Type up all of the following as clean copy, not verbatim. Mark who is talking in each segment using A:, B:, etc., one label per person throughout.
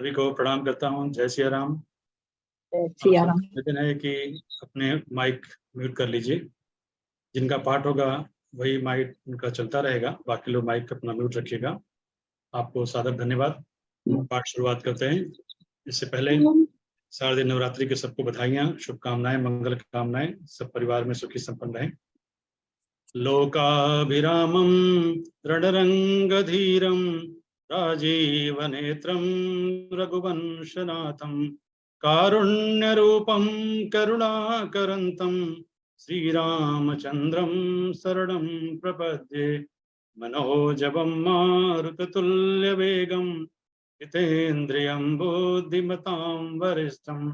A: सभी को प्रणाम करता हूँ। जय सिया राम। आप
B: सिया
A: सब
B: राम।
A: निवेदन है कि अपने माइक म्यूट कर लीजिए। जिनका पाठ होगा वही माइक उनका चलता रहेगा, बाकी लोग माइक अपना म्यूट रखिएगा। आपको सादर धन्यवाद। पाठ शुरुआत करते हैं। इससे पहले शारदीय नवरात्रि के सबको बधाइयाँ, शुभकामनाएं, मंगल कामनाएं। सब परिवार में सुखी संपन्न रहें। लोकाभिरामं रणरंगधीरं राजीवनेत्रं रघुवंशनाथं कारुण्यरूपं करुणाकरन्तं श्रीरामचन्द्रं शरणं प्रपद्ये। मनोजवं मारुततुल्यवेगं जितेन्द्रियं बुद्धिमतां वरिष्ठं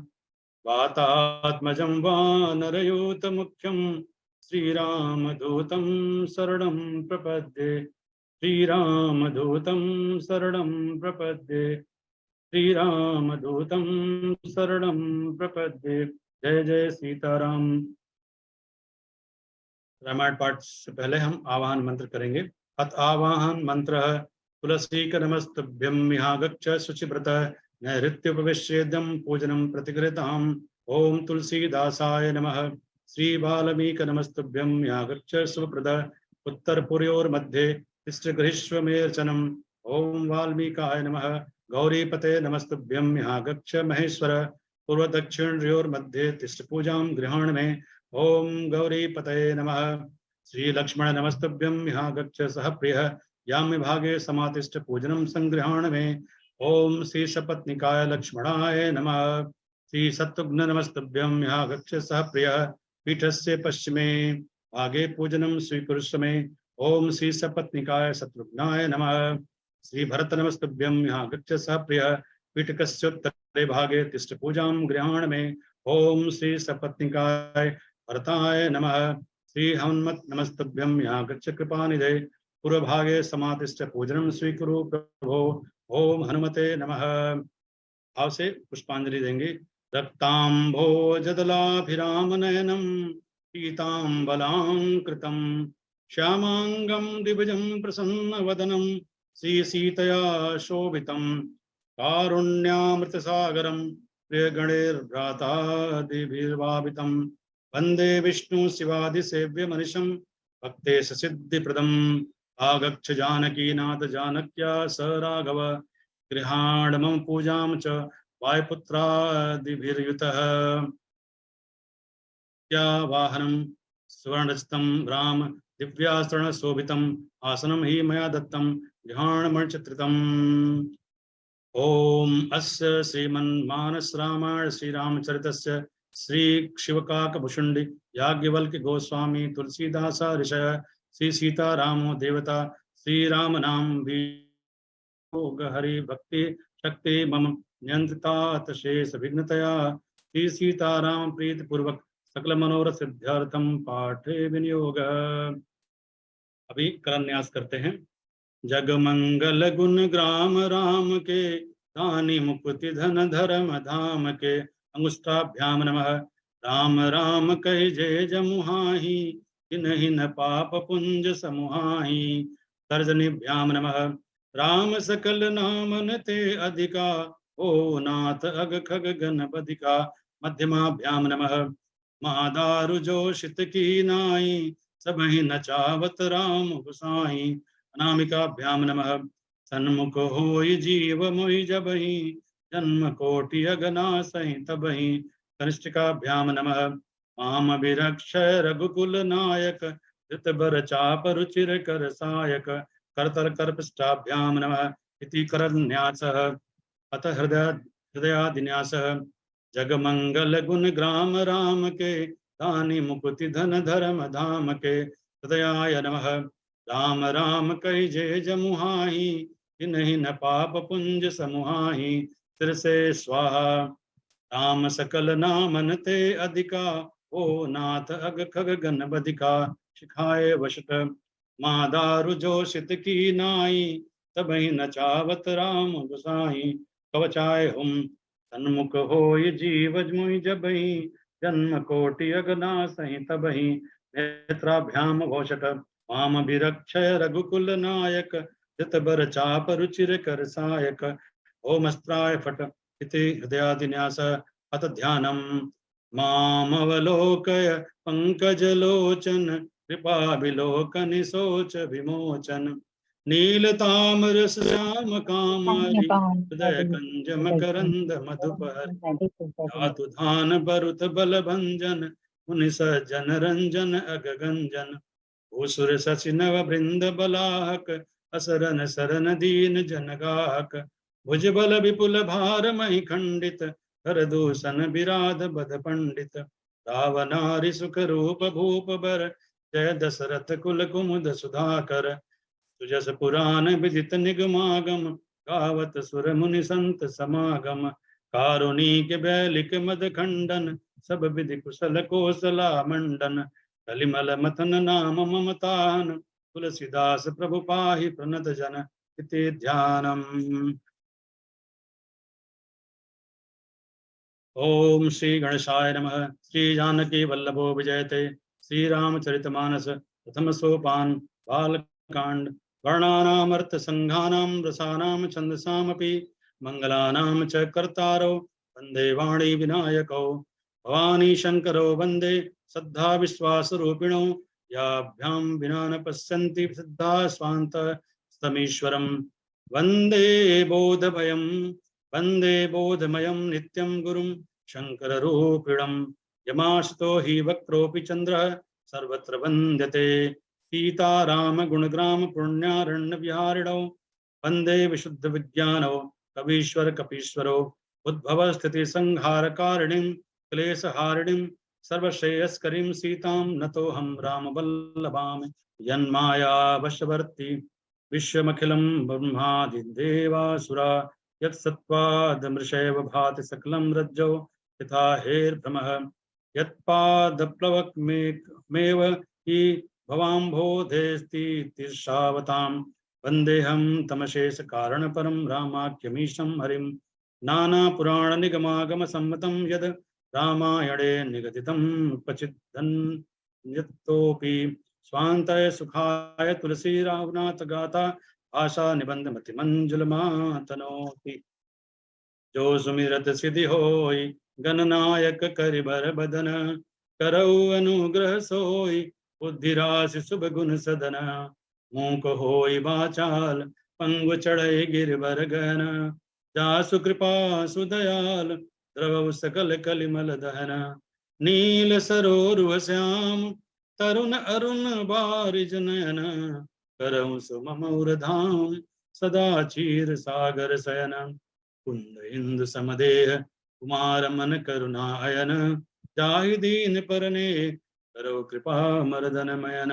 A: वातात्मजं वानरयूतमुख्यं श्रीरामदूतं शरणं प्रपद्ये। श्रीरामदूतं शरणं प्रपद्ये। श्रीरामदूतं शरणं प्रपद्ये। जय जय सीताराम। रामायण पाठ से पहले हम आवाहन मंत्र करेंगे। अथ आवाहन मंत्र। तुलसी नमस्तभ्यं मिहागच्छ शुचिव्रत नैऋत्योपविश्येदं पूजनं प्रतिगृहताम्। ओम तुलसीदासाय नमः। श्री वाल्मीकि नमस्तभ्यं मिहागच्छ शुभप्रद उत्तरपुर्योर्मध्ये तिष्ठगृहीष्वमेर्चनम्। ओम वाल्मीकाय नमः। गौरीपते नमस्तभ्यं मिहागच्छ महेश्वर पूर्वदक्षिणयोर्मध्ये तिष्ठ पूजां गृहाण में। ओम गौरीपतये नमः। श्री लक्ष्मण नमस्तभ्यं मिहागच्छ सह प्रिय याम्य भागे समातिष्ठ पूजनम संग्रहाण में। ओम श्री सपत्निकाय लक्ष्मणाय नमः। श्री शत्रुघ्न नमस्तभ्यं मिहागच्छ सह प्रिय पीठस्य पश्चिमे भागे पूजनम स्वीकुरुष्व में। ओम श्री सपत्निकाय शत्रुघ्नाय नमः। श्री भरत नमस्तभ्यं मिहागच्छ सह प्रिय पीठकस्योत्तरे भागे तिष्ठ पूजां गृहाण में। ओम श्री सपत्निकाय भरताय नमः। श्री हनुमत नमस्तभ्यं मिहागच्छ कृपानिधे पूर्वभागे समातिष्ठ पूजनम स्वीकुरु प्रभो। ओम हनुमते नमः। भाव से पुष्पांजलि देंगे। रक्तांभोजदलाभिराम नयनम पीतांबलांकृतं श्यामांगं द्विभुजं प्रसन्न वदनं श्री सीतया शोभितं कारुण्यामृतसागरं प्रियगणैर्भ्रातादिभिर्भावितं वंदे विष्णु शिवादि सेव्य मनिषं भक्तेश सिद्धिप्रदम्। आगच्छ जानकीनाथ जानक्या स राघव गृहाण मम पूजां च वायुपुत्रादिभिर्युतः। क्या वाहनं स्वर्णस्तं राम दिव्यास्त्र शोभितम् आसनं हि मया दत्तं गृहाणमणिचित्रितम्। ओम अस्य श्रीमन्मानस रामायण श्रीरामचरितस्य श्री शिवकाकभुषुंडी याज्ञवल्क्य गोस्वामी तुलसीदास ऋषय श्री सीतारामो देवता श्रीराम नाम हरि भक्ति शक्ति मम नियंत्रितात शेष विघ्नतया श्री सीताराम प्रीति पूर्वक सकल मनोरथ सिद्ध्यर्थम पाठे विनियोग। अभी करन्यास करते हैं। जगमंगल गुण ग्राम राम के दानी मुक्ति धन धर्म धाम के अंगुष्ठाभ्याम नमः। राम राम कहि जय जमुहाहि तिन्हि न पाप पुंज समुहाहि। तर्जनीभ्याम नमः। राम सकल नामन ते अधिका ओ नाथ अग खग गणपतिका। मध्यमाभ्याम नमः। मादारु जोषित की नाई सबहि नचावत राम गुसाई। अनामिकाभ्याम नमः। सन्मुख होय जीव मोहि जबहि जन्म कोटि अगनासहि तबहि। कनिष्ठिकाभ्याम नमः। माम विरक्षय रघुकुल नायक धृत बर चाप रुचिर कर सायक। करतर कर्पष्टाभ्याम नमः। इति करन्यासः। अथ हृदयादिन्यासः। जगमंगल गुण ग्राम राम के दानी मुकुति धन धर्म धाम के हृदयाय नमः। राम राम कहि जय जमुहाहि तिन्हि न पाप पुंज समुहाहि। सिर से स्वाहा। राम सकल नामन ते अधिका ओ नाथ अग खग गणपतिका। शिखाए वशट माँ दारु जोषित की नाई तबहि नचावत राम गुसाई। कवचाय हुम सन्मुख होय जीव मुहि जबहि जन्म कोटि अगनासहि तबहि। नेत्राभ्याम भोषट माम विरक्षय रघुकुल नायक धृत बर चाप रुचिर कर सायक। ओमस्त्राय फट इति हृदयादिन्यास अथ ध्यानम् मामवलोकय पंकजलोचन कृपाविलोकनिशोच विमोचन नीलताम्र श्याम कामारि हृदय कंज मकरंद मधुपर धातु धान बरुत बल भंजन मुनि सज्जन रंजन अगगंजन भूसुर शशि नव बृंद बलाहक असरन सरन दीन जनगाहक भुजबल विपुल भार मही खंडित कर दूषण विराध बद पंडित रावनारि सुख रूप भूप बर जय दशरथ कुल कुमुद सुधाकर तुजस पुराण विदित निगमागम गावत सुर मुनि संत समागम कारुणिक बैलिक मद खंडन सब विधि कुशल कोसला मंडन कलिमल मथन नाम ममतान तुलसीदास प्रभु पाहि प्रणत जन इति ध्यानम्। ओम श्री गणेशाय नमः। श्री जानकी वल्लभो विजयते। श्री रामचरितमानस प्रथम सोपान बालकांड वर्णानामर्थ संघानां रसानां छंदसामपि मंगलानां च कर्तारो वंदे वाणी विनायको भवानी शंकरो वंदे श्रद्धा विश्वास रूपिणो याभ्यां विना न पश्यन्ति सिद्धा स्वान्त स्तमीश्वरं वंदे बोधभयं वंदे बोधमयं नित्यं गुरुं शंकर रूपिणं यमाश्रितो हि वक्रोऽपि चन्द्रः सर्वत्र वन्द्यते सीताराम गुणग्राम पुण्यारण्य विहारिणौ वंदे विशुद्ध विज्ञानौ कवीश्वर कपीश्वरो उद्भव स्थिति संहार कारिणीं क्लेशहारिणीं सर्वश्रेयस्करीं सीतां नतोऽहं राम वल्लभाम यन्माया वशवर्ती विश्वमखिलं ब्रह्मादिदेवासुरा यत्सत्त्वादमृषैव भाति सकलं रज्जौ यथा हेर्भ्रमः यत्पादप्लवकमेव हि भवाम्भोधेस्ति तीर्षावतां वन्देऽहं तमशेष कारणपरं रामाख्यमीशं हरिं नानापुराणनिगमागमसम्मतं यद् रामायणे निगदितं क्वचिदन्यतोऽपि स्वान्ताय सुखाय तुलसी रघुनाथ गाथा आशा निबंध मति मंजुल मातनोति जो सुमिरत सिद्धि होय गणनायक करिबर बदन करौ अनुग्रह सोय बुद्धि राशि शुभ गुण सदन मूक होय वाचाल पंगु चढ़ई गिरवर गहन जासु कृपा सुदयाल द्रवौ सकल कलिमल दहन नील सरोरुह श्याम तरुण अरुण बारिज नयन करौ सुममौर धाम सदा चीर सागर शयन कुंद इंदु समदेह कुमार मन करुणा अयन जाहि दीन परने करो कृपा मर्दन मयन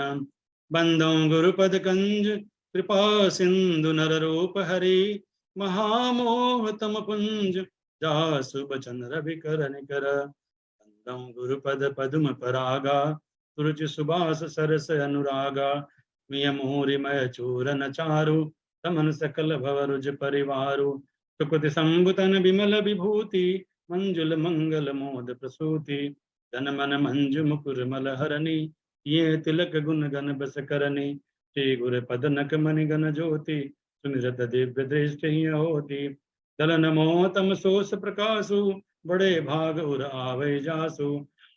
A: बंदो गुरुपद कंज कृपा सिंधु नर रूप हरि महामोह तम पुंज जासु बचन रवि कर निकर बंदो गुरुपद पद्म परागा तुरुचि सुबास सरस अनुरागा मिय मोरि मय चूरन चारु तमन सकल भवरुज परिवारु सुकृति संबुतन विमल विभूति मंजुल मंगल मोद प्रसूति धन मन मंजु मुकुर मल हरणी ये तिलक गुण गण बस करनी श्री गुर पद नक मणि गण ज्योति सुमिरत दिव्य दृष्टि होती दलन मोहतम सोस प्रकाशु बड़े भाग उर आवे जासु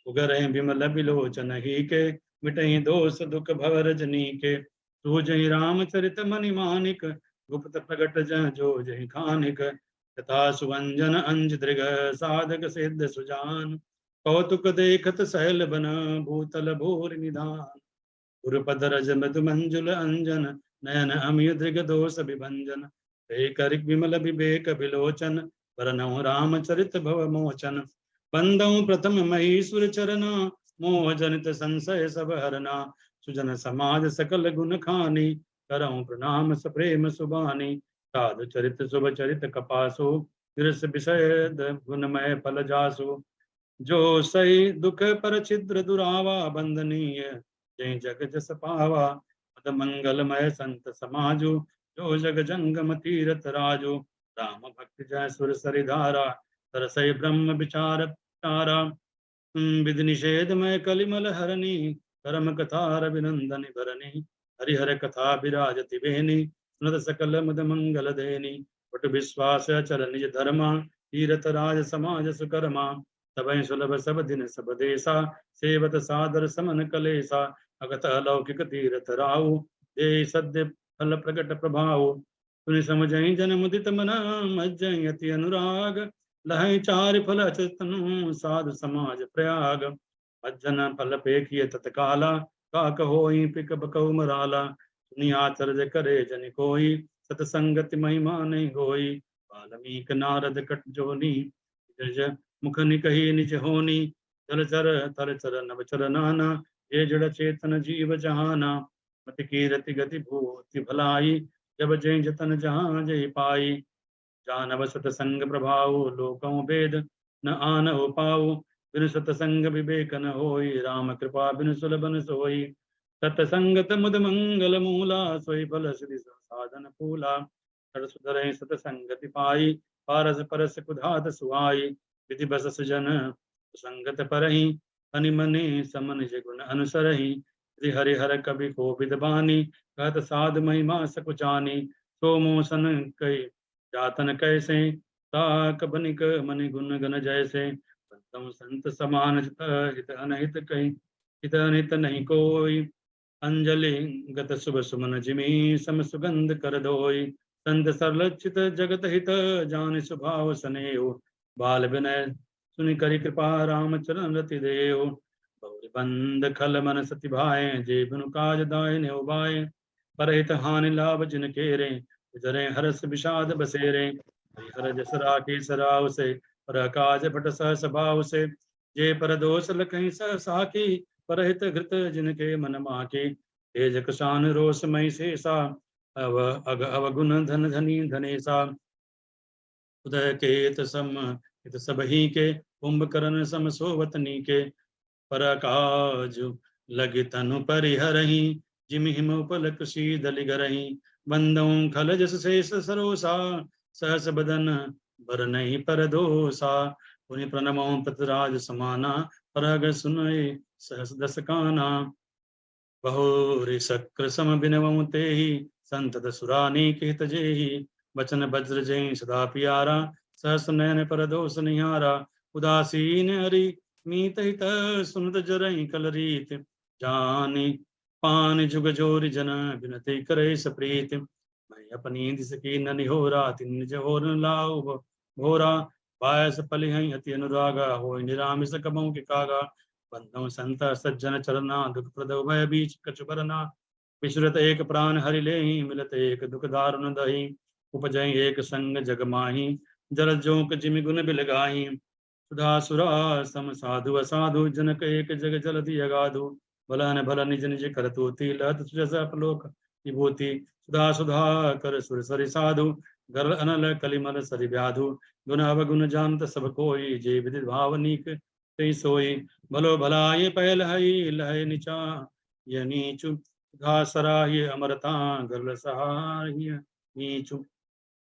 A: उगरे विमल बिलोचन ही के मिटई दोष दुख भवरजनी के तू जय रामचरित मणि मानिक गुप्त प्रगट जो जय खानिक तथा सुवंजन अंज दृग साधक सिद्ध सुजान कौतुक देखत सहल बन भूतल भूर निधान गुरुपद रज मृदु मंजुल अंजन नयन अमिय दृग दोष विभंजन करिक विमल विवेक विलोचन वरनहु रामचरित भव मोचन बंदौ प्रथम महीसुर चरना मोह जनित संशय सब हरना सुजन समाज सकल गुण खानी करऊं प्रणाम सप्रेम सुबानी साधु चरित शुभ चरित कपासु तिरस विषय गुणमय फल जासु जो सही दुख पर छिद्र दुरावा बंदनीय जय जग जस पावा पद मंगलमय संत समाजु जो जग जंगम तीरथ राजु राम भक्ति जय सुर सरिधारा तरसई ब्रह्म विचार तारा विधि निषेध में कलिमल हरणी करम कथा रविनंदनि भरणी हरिहर कथा विराजति बेनी सुनत सकल मुद मंगल देनी वट विश्वास अचल निज धर्मा, तीरथ राज समाज सुकर्मा। तबहि सुलभ सब दिन सब देसा, सेवत सादर समन कलेसा। अगत अलौकिक तीरथ राहु, दे सद्य फल प्रकट प्रभाव। सुनि समझहि जन मुदित मना, मज्जहि अति अनुराग। लहै चारि फल अचतनु, साधु समाज प्रयाग। अज्जन फल पेखिय तत्काला, काक होई पिक बकौ मराला। सुनि आचर्य करे जनि कोई, सतसंगति महिमा नहीं होई। वाल्मीकि नारद कट जोनी, निज मुख निकहि निज होनी। जलचर थलचर नभचर नाना, ये जड़ चेतन जीव जहाना। मति कीरति गति भूति भलाई, जब जय जतन जहाँ जय पाई। जानव सतसंग प्रभाव, लोकों भेद न आन हो पाऊ। बिनु सतसंग विवेक न होई, राम कृपा बिनु सुलभ न सोई। सतसंगत मुद मंगल मूला, सोई फल श्री साधन फूला। सर सुधरहि सतसंगति पाई, पारस परस कुधात सुहाई। विधि बस सुजन संगत परहि, अनि मनि समन निज गुण अनुसरहि। श्री हरिहर कवि कोविद बानी, कहत साध महिमा सकुचानी। सो मोसन कई जातन कैसे, ताक बनिक मनि गुण गण जैसे। बंधम संत समान चित, हित अनहित कहीं हित अनित नहीं कोई। अंजलि गत शुभ सुमन जिमि, सम सुगंध कर धोई। संत सरल चित जगत हित, जान स्वभाव स्नेह। बाल विनय सुनि करि कृपा, राम चरण रति देव। बहुरि बंद खल मन सति भाए, जे बिनु काज दाय ने उबाय। परहित हानि लाभ जिन केरे, जरे हरस विषाद बसेरे। हरिहर जस राखे सराव से, पर काज भट सहस भाव से। जे पर दोष लखहि सह साखी, परहित घृत जिनके मन माके। तेज कसान रोष मई शेषा, अव अग अवगुण धन धनी धनेसा। उदय केत सम हित सब ही के, कुंभकर्ण सम सोवतनी के। पर काज लगे तनु परिहरहि, जिम हिम उपलक शीदलि गरहि। बंदों खल जस शेष सरोसा, सहस बदन बर नहीं पर दोसा। पुनि प्रणमो पृथ्वीराज समाना, परग सुनय सहस दस काना। बहुरि शक्र सम बिनवउ तेहि, संतत सुरानी हित जेहि। बचन वज्र जय सदा पियारा, सहस नयन पर दोष निहारा। उदासीन हरि मीत हित, सुनत जरहि कल रीत। जानि पान जुग जोरि जन, बिनते करे सप्रीत। मैं अपनी दिस की न निहोरा, तिन निज होर न लाऊ भोरा। पायस पलिहै अति अनुरागा, होय निरामिष कबहु के कागा। बंधु संत सज्जन चरना, दुख प्रदव भय बीच कछु बरना। विसुरत एक प्राण हरि लेहि, मिलत एक दुख दारुन दहि। उपजहि एक संग जग माहि, जल जोक जिमि गुण बिलगाहि। सुधा सुरा सम साधु असाधु, जनक एक जग जलधि अगाधु। भलन भल निज निज करतुति, लहत सुजस अपलोक विभूति। सुधा सुधा कर सुर सरि साधु, गरल अनल कलिमल सरि व्याधु। गुण अवगुण जानत सब कोई, जे विदित भावनिक ते सोई। भलो भलाए पहल हई, लहै नीचा ये नीचु। सुधा सराय अमरता, गरल सहाय नीचु।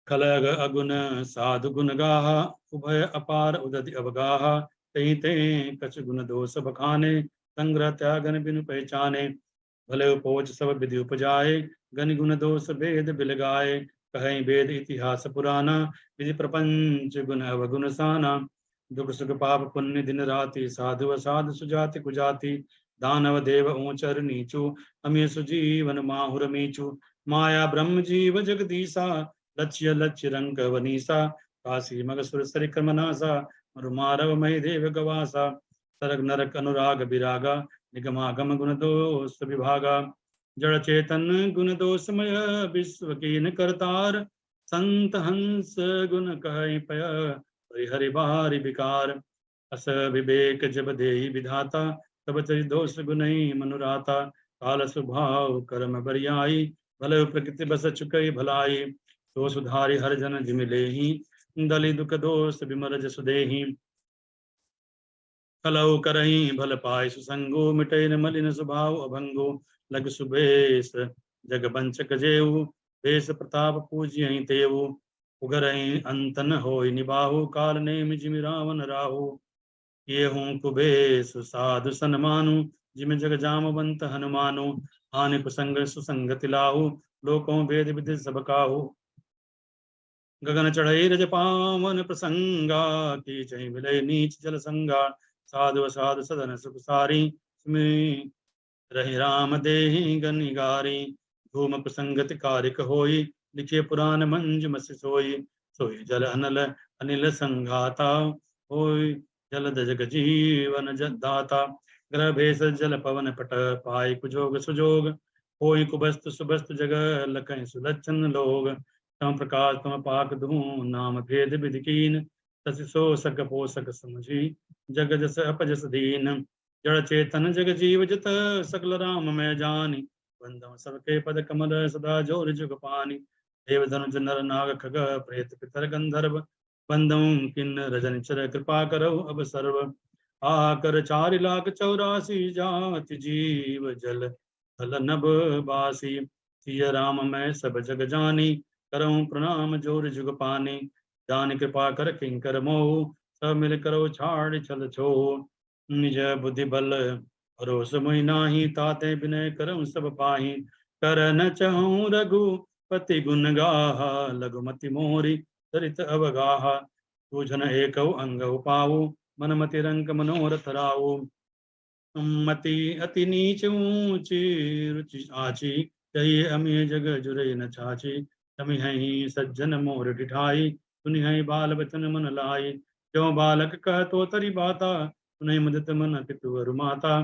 A: खलग अगुण साधु गुण गाहा, उभय अपार उदति अवगाहा। तही ते कछ गुण दोष बखाने, संग्रह त्यागन बिनु पहचाने। भले उपोज सब विधि उपजाए, गनि गुण दोष भेद बिलगाए। कहीं वेद इतिहास पुराना, विधि प्रपंच गुण अवगुण साना। दुख सुख पाप पुण्य दिन राति, साधु असाधु सुजाति कुजाति। दानव देव ऊंचर नीचु, अमी सुजीवन माहुर मीचु। माया ब्रह्म जीव जगदीसा, लक्ष्य लक्ष्य रंग वनीसा। काशी मग सुर सरि क्रमनासा, मरुमारव मई देव गवासा। सरग नरक अनुराग विरागा, निगमागम गुण दोष विभागा। जड़ चेतन गुण दोषमय, विश्व कीन करतार। संत हंस गुण कहि पय, हरि बारि विकार। अस विवेक जब देहि विधाता, तब चरि दोष गुणहि मनुराता। काल स्वभाव कर्म बरियाई, भले प्रकृति बस चुकई भलाई। तो सुधारि हर जन जिमि लेहि, दलि दुख दोष विमल जसु देहि। कलौ करहि भल पाय सुसंगो, मिटै न मलिन स्वभाव अभंगो। लग सुबेश जग बंचक जेऊ, देश प्रताप पूजियहि तेऊ। उगरहि अंत न होय निबाहु, काल नेमि जिमि रावण राहु। ये हूँ कुबेश साधु सन्मानु, जिमि जग जामवंत हनुमानु। हानि कुसंग सुसंगति लाहु, लोकों भेद विधि सब काहू। गगन चढ़ई रज पावन प्रसंगा, की चही मिले नीच जल संगा। साधु साधु सदन सुख सारी, स्मि रही राम देहि गनिगारी। धूम प्रसंगति कारिक होई, लिखे पुराण मंज मस सोई। सोई जल अनल अनिल संघाता, होई जलद जग जीवन दाता। ग्रह भेष जल पवन पट, पाई कुजोग सुजोग। होई कुबस्तु सुबस्तु जग, लखई सुलक्षण लोग। तम प्रकाश तम पाक दूं, नाम भेद विधि कीन। तसि सो सक पोसक समझी, जग जस अपजस दीन। जड़ चेतन जग जीव जत, सकल राम मैं जानी। बंधम सबके पद कमल, सदा जोर जुग पानी। देव धनुज नर नाग खग, प्रेत पितर गंधर्व। बंदम किन रजन चर, कृपा करो अब सर्व। आकर 4,84,000 जाति जीव, जल थल नभ बासी। सिय राम मैं सब जग जानी, करऊं प्रणाम जोर जुग पानी। दान कृपा कर किंकर मोह, सब मिल करो छाड़ छल छो। निज बुद्धि बल भरोस मुहि नाही, ताते विनय करऊं सब पाही। कर न चहूँ रघुपति गुण गाहा, लघुमति मोरी चरित अवगाहा। पूजन एक अंग पाऊ, मन मति रंग मनोरथ राऊ। मति अति नीच ऊंची, रुचि आची। कही अमी जग जुरे न छाची। तमी हई सज्जन मोर डिठाई, सुनि हई बाल बचन मन लाई। क्यों बालक कह तो तरी बाता, सुनहि मुदित मन पितुवर माता।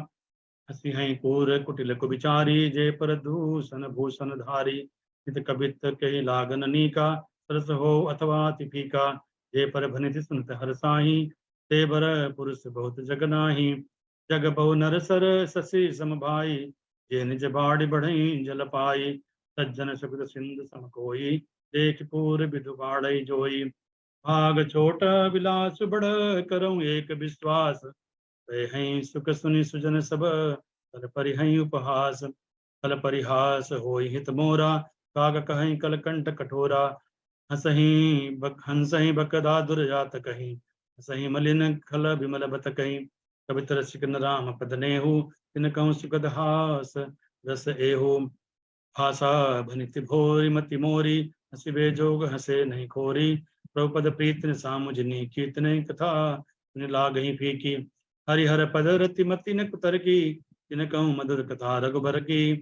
A: हसी हई कूर कुटिल कुबिचारी, जय पर दूषण भूषण धारी। नित कबित कही लागन नीका, सरस हो अथवा अति फीका। जय पर भनित सुनत हर साही, ते बर पुरुष बहुत जग नाही। जग बहु नर सर ससी समभाई, जे निज बाड़ी बढ़ई जल पाई। सज्जन सुकृत सिंधु सम कोई, देख पूर विदु बाड़ई जोई। भाग छोटा विलास बड़, करऊं एक विश्वास। हई सुख सुनि सुजन सब, कल परिहई उपहास। कल परिहास होई हित मोरा, काग कहीं कल कंठ कठोरा। हंसही बकदादुर जात कहीं, हंसही मलिन खल विमल बत कहीं। कवित रसिक न राम पद नेहु, तिन कहूँ सुखद हास रस एहु। भाषा भनित भोरी मति मोरी, हसिबे जोग हसे नहीं खोरी। प्रभुपद प्रीत न सामुजनी, कीर्तन कथा न लागही फीकी। हरिहर पद रति मति न कुतर की, तिन कहूँ मधुर कथा रघुबर की।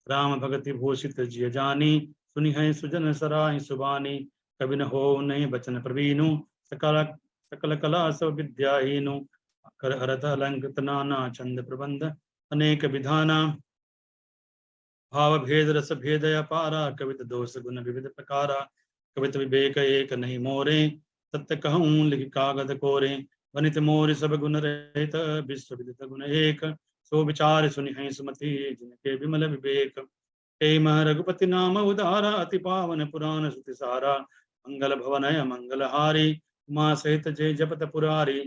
A: राम भगति भूषित जिय जानी, सुनि है सुजन सराहि सुबानी। कवि न हो नहीं बचन प्रवीणु, सकल सकल कला सब विद्याहीनु। कर अरथ अलंकृत नाना, छंद प्रबंध अनेक विधाना। भाव भेद रस भेद अपारा, कवित दोष गुण विविध प्रकारा। कवित विवेक एक नहीं मोरे, सत्य कहूँ लिखि कागद कोरे। वनित मोर सब गुण रहित, विश्व विदित गुण एक। सो विचार सुनि है सुमति, जिनके विमल विवेक। हे मह रघुपति नाम उदारा, अति पावन पुराण श्रुति सारा। मंगल भवन मंगल हारी, उमा सहित जय जपत पुरारी।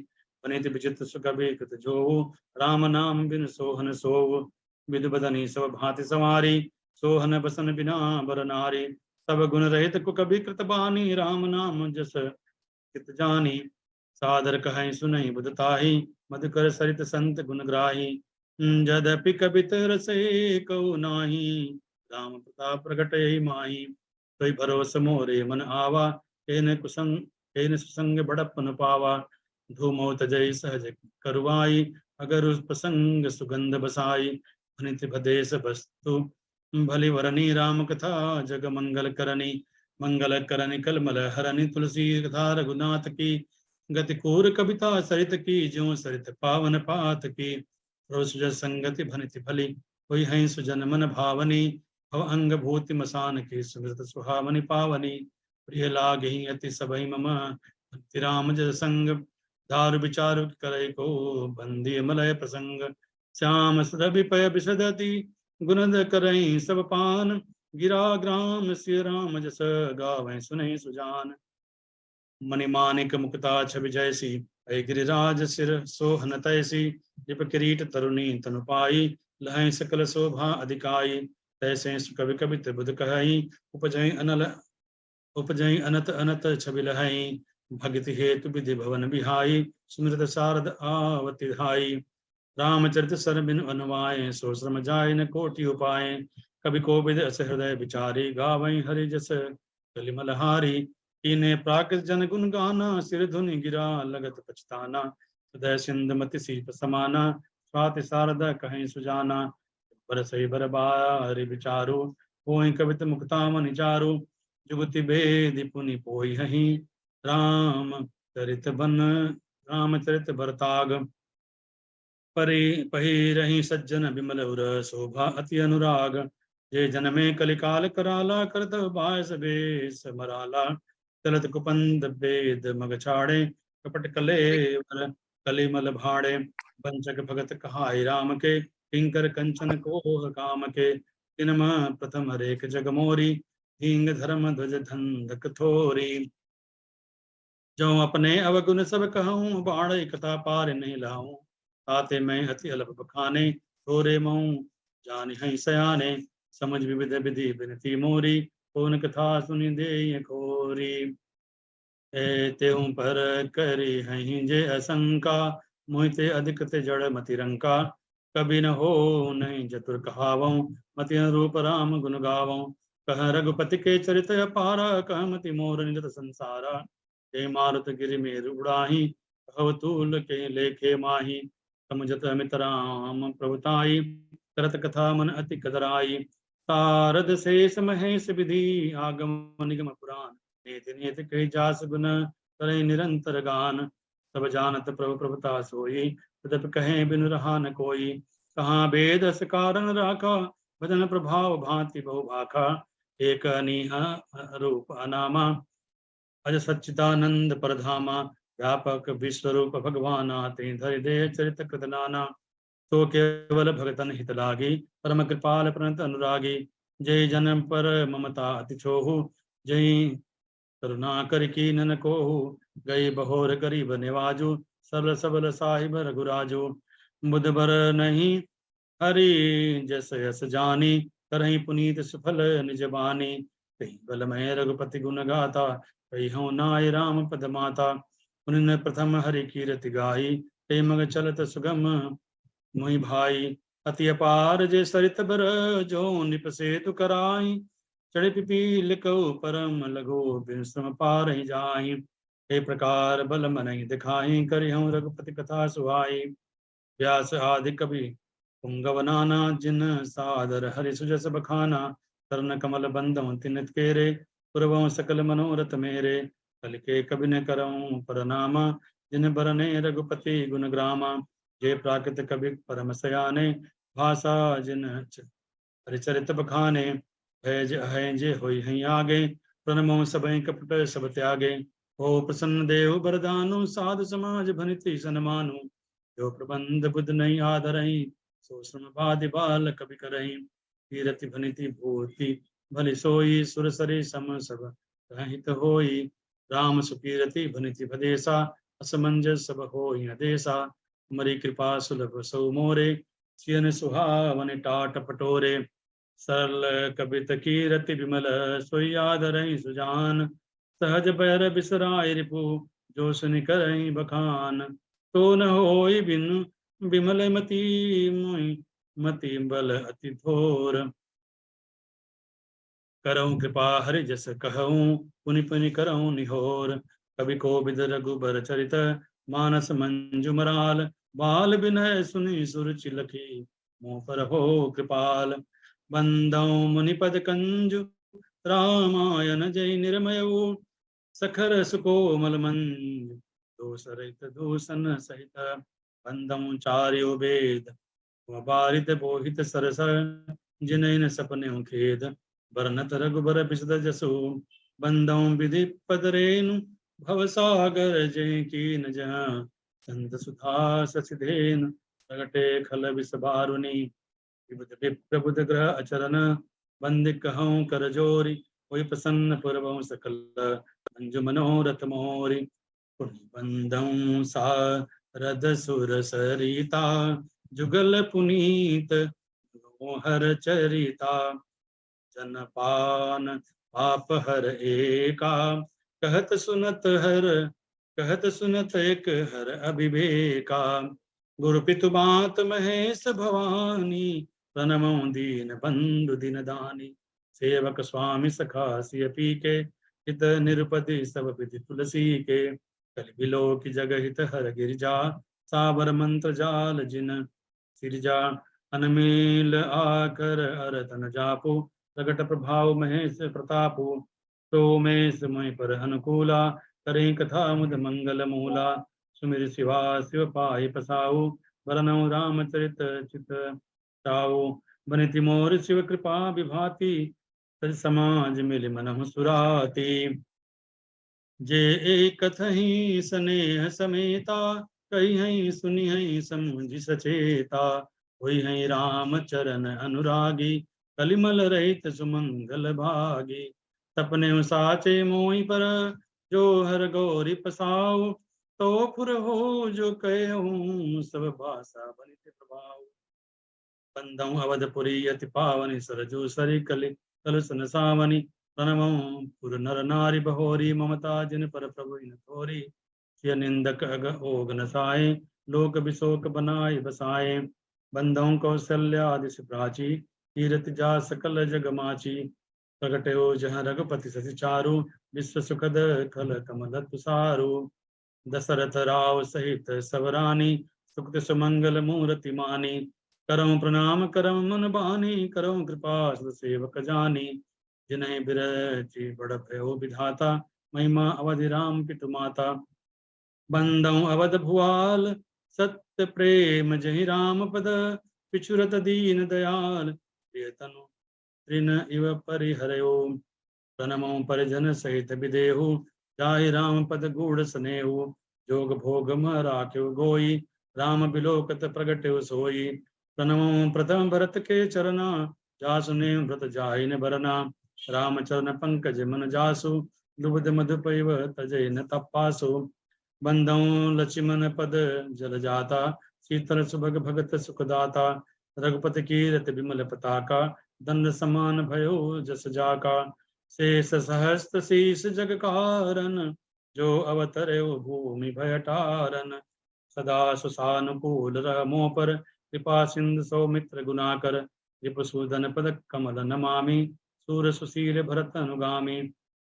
A: वनित विचित्र सुख कृत जो, राम नाम बिन सोहन सो। विधु बदनी सब भांति सवारी, सोहन बसन बिना बर नारी। सब गुण रहित कुकबि कृत बानी, राम नाम जस चित जानी। सादर कहीं सुनई बुधताही, मधुकर सरित संत गुण ग्राही। जदपि कबित रसे कऊ नाही, राम प्रताप प्रगट यही माही। कोई भरोस मोरे मन आवा, तेन कुसंग तेन सुसंग बड़पन पावा। धूमो तजय सहज करुवाई, अगर उस प्रसंग सुगंध बसाई। अनित भदेश वस्तु भली वरनी, राम कथा जग मंगल करनी। मंगल करनी कलमल हरनी, तुलसी कथा रघुनाथ की। गति कूर कविता सरित की, ज्यों सरित पावन पात की। रोज संगति भनिति भली, कोई है सुजन मन भावनी। भव अंग भूति मसान की, सुमृत सुहावनी पावनी। प्रिय लागे अति सबई मम, भक्ति राम जस संग। दारु विचारु करे को, बंदी मलय प्रसंग। श्याम रवि पय विशदति, गुणद करई सब पान। गिरा ग्राम सिय राम जस, गावै सुनहि सुजान। मणिमानिक मुक्ता छवि जैसी, ऐ गिरिराज सिर सोहन तैसी। लिप किरीट तरुणी तनु पाई, लहै सकल शोभा अधिकाई। तैसे कवि कवित बुध कहई, उपजय अनल उपजय अनत अनत छवि लहई। भगति हेतु विधि भवन बिहाई, सुमृत शारद आवति धाई। रामचरित सर बिन अनुवाय, सो श्रम जाय न कोटि उपाय। कवि कोविद अस हृदय विचारी, गावै हरि जस कलिमल हारी। कीने प्राकृत जन गुण गाना, सिर धुनि गिरा लगत पछताना। हृदय सिंध मति सीप समाना, स्वाति शारदा कहीं सुजाना। बर सही बर बारि विचारु, होई कवित मुक्ता मनि चारु। जुगति भेद पुनि पोई हहीं, राम चरित बन रामचरित भरताग। परि पही रही सज्जन विमल उर, शोभा अति अनुराग। जे जनमे कलिकाल कराला, करत बायस बेस मराला। चलत कुपंद वेद मग छाड़े, कपट कलेवर कलिमल भाड़े। पंचक भगत कहाई राम के, किंकर कंचन कोह काम के। तिनम प्रथम हरेक जग मोरी, हींग धर्म ध्वज धंधक थोरी। जो अपने अवगुण सब कहूँ, बाढ़ कथा पार नहीं लाऊं। ताते मैं अति अल्प बखाने, थोरे मऊँ जान हई सयाने। समझ विविध विधि बिनती मोरी, कौन कथा सुनि दे खोरी। त्यों पर करी हहीं जे असंका, मोहिते अधिक ते जड़ मति रंका। कभी न हो नहीं जतुर कहावों, मति रूप राम गुण गावों। कह रघुपति के चरित अपारा, कह मति मोर निरत संसारा। जय मारुत गिरि मेरु उड़ाही, कहव तूल के लेखे माही। समुझत अमित राम प्रभुताई, करत कथा मन अति कदराई। तारद शेष महेश विधि, आगम निगम पुराण। नेति नेति कही जास गुण, करे निरंतर गान। सब जानत प्रभु प्रभुता सोई, तदप कहे बिनु रहा न कोई। कहाँ वेद अस कारण राखा, भजन प्रभाव भांति बहु भाखा। एक अनीह रूप अनामा, अज सच्चिदानंद परधामा। व्यापक विश्वरूप भगवाना, तें धरि दे चरित कृत नाना। तो केवल भगतन हित लागी, परम कृपाल प्रणत अनुरागी। जय जन पर ममता अति छोहु, जय करुणा कर कीनन कोहु। गई बहोर गरीब निवाजु, सरल सबल साहिब रघुराजु। बुध बर नहीं हरि जस यस जानी, करहि पुनीत सुफल निज बानी। कहीं बल मैं रघुपति गुण गाता, कही हूँ नाय राम पद माता। उन प्रथम हरि कीरति गाई, ते मग चलत सुगम मुहि भाई। अति अपार जे सरित बर, जो निप सेतु कराई। चढ़ पिपील कऊ परम लघु, बिन श्रम पार ही जाई। हे प्रकार बल मन दिखाई, करि हूँ रघुपति कथा सुहाई। व्यास आदि कवि पुंगव नाना, जिन सादर हरि सुजस बखाना। कर्ण कमल बंदम तिनत केरे, पुरवों सकल मनोरथ मेरे। कल के कवि न करऊं परनामा, जिन बरने रघुपति गुण ग्रामा। जय प्राकृत कवि परम सयाने, भाषा जिन हरिचरित बखाने। है जे होई हई आगे, प्रणमो सबहि कपट सब त्यागे। हो प्रसन्न देव बरदानु, साधु समाज भनिति सन्मानु। जो प्रबंध बुध नहीं आदरही, सो श्रम बादि बाल कवि करही। कीरति भनिति भूति भली सोई, सुर सरि सम सब हित होई। राम सुकीरति भनिति भदेसा, असमंजस सब होई अदेसा। मरी कृपा सुलभ सौ मोरे, सियन सुहावन टाट पटोरे। सरल कबित कीरति विमल, सोई आदरहि सुजान। सहज बैर बिसराय रिपु, जो सुनि करहि बखान। तो न होई बिनु विमल मति मोहि, मति बल अति थोर। करऊं कृपा हरि जस कहूं, पुनि पुनि करऊं निहोर। कवि कोविद रघुबर चरित, मानस मंजु मराल। बाल विनय सुनि सुरुचि लखी, मुँह पर हो कृपाल। बंदौ मुनिपद कंजु, रामायण जय निर्मयऊ। सखर सुकोमल मंज, दोसरित दूषण सहित। बंदम चार्यो वेद, बारित बोहित सरस। जिनैन सपने खेद, बरनत रघुबर बिसद जसु। बंदौ विधि पद रेनु, भवसागर जय कीन जहाँ। संत सुधा ससिधेन, प्रगटे खल विष बारुनी। विबुध विप्र बुध ग्रह अचरन, बंदि कहूँ कर जोरी। होई प्रसन्न पुरवहु सकल, मंजु मनोरथ मोरी। बंदौ सारद सुर सरिता, जुगल पुनीत मोहर चरिता। जनपान पाप हर एका, कहत सुनत हर कहत सुनत एक हर अभिवेका। गुरु पितु मात महेश भवानी, प्रणमो दीन बंधु दिन दानी। सेवक स्वामी सखा सिय पी के, हित निरुपति सब विधि तुलसी के, कलि बिलो की जग हित हर गिरिजा, साबर मंत्र जाल जिन सिरजा, अनमील आकर अरतन जापो, प्रगट प्रभाव महेश प्रतापो, तो में समय पर अनुकूला, करें कथा मुद मंगल मूला, सुमिर शिवा शिव पाहि पसाऊ, वरनौ रामचरित चित ताऊ, बनिति मोर शिव कृपा विभाति, तज समाज मिल मनहु सुराती, जे एक कथहि स्नेह समेता, कही हई सुनि हई समुझ सचेता, होई हई राम चरण अनुरागी, कलिमल रहित सुमंगल भागी, सपने साचे मोहि पर, जो हर गौरी पसाऊ, तो पुर हो जो कहूँ सब भाषा बनित प्रभाव, बंदौ अवधपुरी अति पावनी, सरजू सरि कलि कलुसन सावनी, प्रणमं पुर नर नारी बहोरी, ममता जिन पर प्रभु इन थोरी, सिय निंदक अग ओग न साए, लोक बिशोक बनाए बसाए, बंदौ कौशल्या दिश प्राची, तीरथ जा सकल जग माची, प्रगटे हो जहाँ रघुपति सति चारु, विश्व सुखद खल कमल तुसारु, दशरथ राव सहित सवरानी, सुकृत सुमंगल मूर्ति मानी, करम प्रणाम करम मन बानी, करम कृपा सुत सेवक जानी, जिन्हें बिरची बड़ भयो विधाता, महिमा अवधि राम पितु माता, बंदौ अवध भुआल सत्य प्रेम जहि राम पद, पिछुरत दीन दयाल, प्रियतनु तृण इव परिहरयो, प्रणमो परिजन सहित विदेहु, जाहि राम पद गूढ़ स्नेहु, जोग भोग म राख्यो गोई, राम बिलोकत प्रगट्यो सोई, प्रणमो प्रथम भरत के चरना, जासु ने व्रत जाहि न बरना, राम चरण पंकज मन जासु, लुब्ध मधुपैव तजै न तपासु, बंदौ लक्ष्मण पद जल जाता, शीतल सुभग भगत सुखदाता, रघुपति कीरत विमल पताका, दंड समान भयो जस जाका, शेष सहस्त्र शीस जग कारण, जो अवतरे भूमि भयटारन, सदा सुसानुकूल रह मोह पर, कृपा सिंधु सौमित्र गुणाकर, रिपुसूदन पद कमल नमामि, सूर सुशील भरत अनुगामी,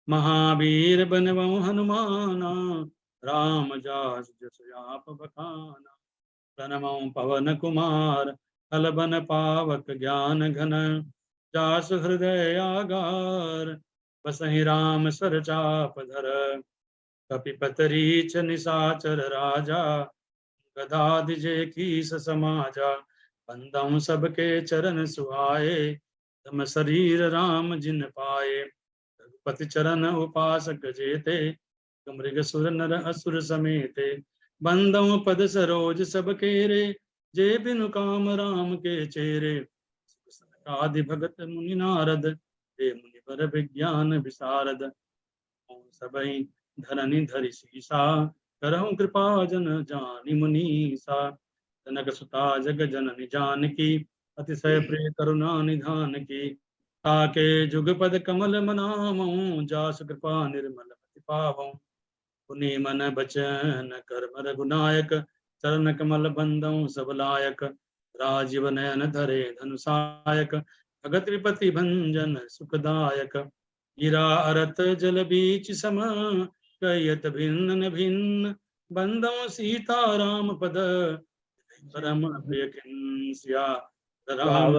A: महावीर बनवं हनुमाना, राम जास जस आप बखाना, प्रणमं पवन कुमार, हल बन पावक ज्ञान घन, जास हृदय आगार, बसहि राम सर चाप धर, कपिपतरीच निशाचर राजा, गदा दिजे कीस समाजा, बंदौ सबके चरण सुहाए, तम शरीर राम जिन पाए, रघुपति चरण उपासक जेते, मृग सुर नर असुर समेते, बंदौ पद सरोज सब केरे, जे बिनु काम राम के चेरे, आदि भगत मुनि नारद, हे मुनि बर विज्ञान विशारद, सबई धरनि धरि सीसा, करहु कृपा जन जानि मुनीसा, जनक सुता जग जननि जानकी, अतिशय प्रिय करुणा निधान की, ताके जुगपद कमल मनामौ, जासु कृपा निर्मल मति पावौ, पुनि मन बचन कर्म रघुनायक, चरण कमल बंदौ सब लायक, राजीव नयन धरे धनुषायक, भगत विपति भंजन सुखदायक, गिरा अरत जल बीच सम, कयत भिन्न भिन्न, बंदौ सीता राम पद, परम प्रिय खिन सिया राम।